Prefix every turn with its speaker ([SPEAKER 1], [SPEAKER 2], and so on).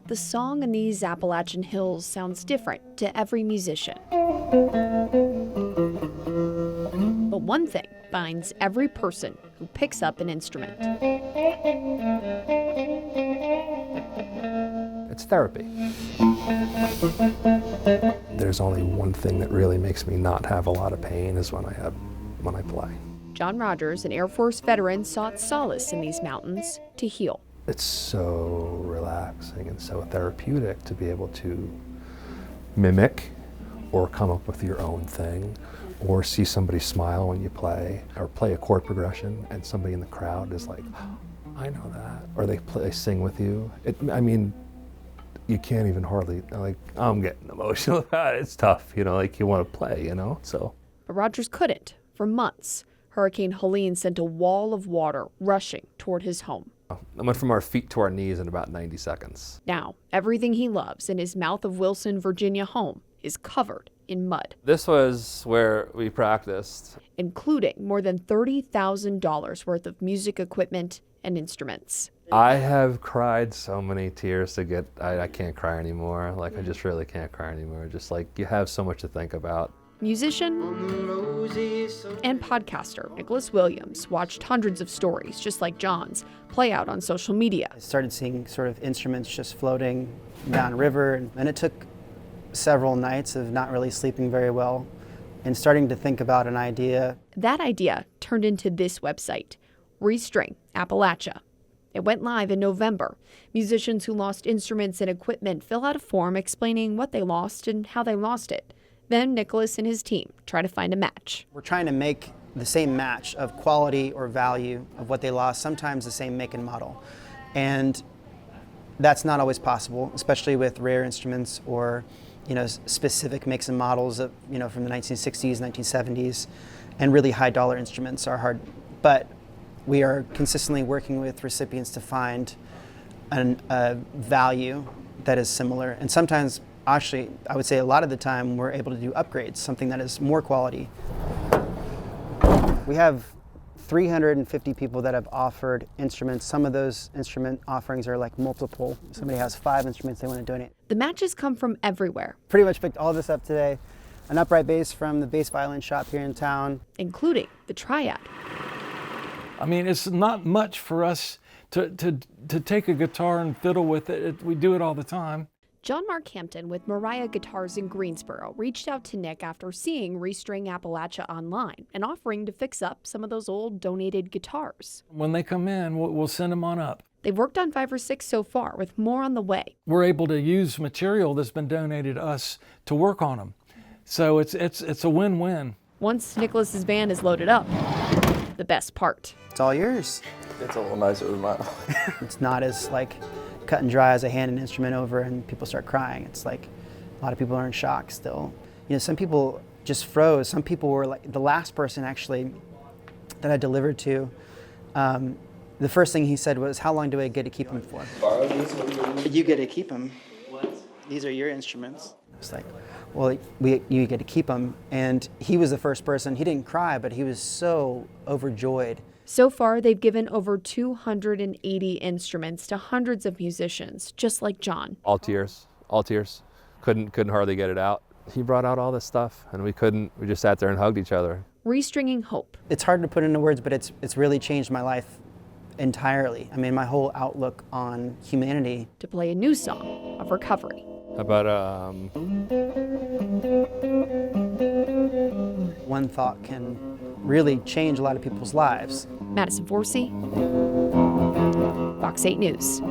[SPEAKER 1] the song in these Appalachian hills sounds different to every musician. But one thing binds every person who picks up an instrument.
[SPEAKER 2] It's therapy. There's only one thing that really makes me not have a lot of pain is when I play.
[SPEAKER 1] John Rogers, an Air Force veteran, sought solace in these mountains to heal.
[SPEAKER 2] It's so relaxing and so therapeutic to be able to mimic or come up with your own thing, or see somebody smile when you play, or play a chord progression and somebody in the crowd is like, oh, I know that, or they sing with you. You can't even hardly, like, I'm getting emotional about it. It's tough, like you want to play, so.
[SPEAKER 1] But Rogers couldn't for months. Hurricane Helene sent a wall of water rushing toward his home.
[SPEAKER 2] I went from our feet to our knees in about 90 seconds.
[SPEAKER 1] Now, everything he loves in his Mouth of Wilson, Virginia home is covered in mud.
[SPEAKER 2] This was where we practiced.
[SPEAKER 1] Including more than $30,000 worth of music equipment and instruments.
[SPEAKER 2] I have cried so many tears I can't cry anymore. Like, I just really can't cry anymore. Just like, you have so much to think about.
[SPEAKER 1] Musician and podcaster Nicholas Williams watched hundreds of stories, just like John's, play out on social media.
[SPEAKER 3] I started seeing sort of instruments just floating downriver, and it took several nights of not really sleeping very well and starting to think about an idea.
[SPEAKER 1] That idea turned into this website, Restring Appalachia. It went live in November. Musicians who lost instruments and equipment fill out a form explaining what they lost and how they lost it. Then Nicholas and his team try to find a match.
[SPEAKER 3] We're trying to make the same match of quality or value of what they lost, sometimes the same make and model. And that's not always possible, especially with rare instruments or specific makes and models of, from the 1960s, 1970s, and really high dollar instruments are hard. But we are consistently working with recipients to find a value that is similar. And sometimes, actually, I would say a lot of the time, we're able to do upgrades, something that is more quality. We have 350 people that have offered instruments. Some of those instrument offerings are like multiple. Somebody has 5 instruments they want to donate.
[SPEAKER 1] The matches come from everywhere.
[SPEAKER 3] Pretty much picked all this up today. An upright bass from the bass violin shop here in town.
[SPEAKER 1] Including the Triad.
[SPEAKER 4] I mean, it's not much for us to take a guitar and fiddle with it. We do it all the time.
[SPEAKER 1] John Mark Hampton with Mariah Guitars in Greensboro reached out to Nick after seeing Restring Appalachia online and offering to fix up some of those old donated guitars.
[SPEAKER 4] When they come in, we'll send them on up.
[SPEAKER 1] They've worked on 5 or 6 so far, with more on the way.
[SPEAKER 4] We're able to use material that's been donated to us to work on them. So it's a win-win.
[SPEAKER 1] Once Nicholas's band is loaded up, the best part.
[SPEAKER 3] It's all yours.
[SPEAKER 5] It's a little nicer than mine.
[SPEAKER 3] It's not as cut and dry as I hand an instrument over and people start crying. It's like a lot of people are in shock still. Some people just froze. Some people were like, the last person actually that I delivered to, the first thing he said was, how long do I get to keep them for? You get to keep them. What? These are your instruments. It's like, well, you get to keep them. And he was the first person. He didn't cry, but he was so overjoyed.
[SPEAKER 1] So far, they've given over 280 instruments to hundreds of musicians, just like John.
[SPEAKER 2] All tears. Couldn't hardly get it out. He brought out all this stuff, and we just sat there and hugged each other.
[SPEAKER 1] Restringing hope.
[SPEAKER 3] It's hard to put into words, but it's really changed my life entirely. I mean, my whole outlook on humanity.
[SPEAKER 1] To play a new song of recovery.
[SPEAKER 2] How about,
[SPEAKER 3] One thought can really change a lot of people's lives.
[SPEAKER 1] Madison Forsey, Fox 8 News.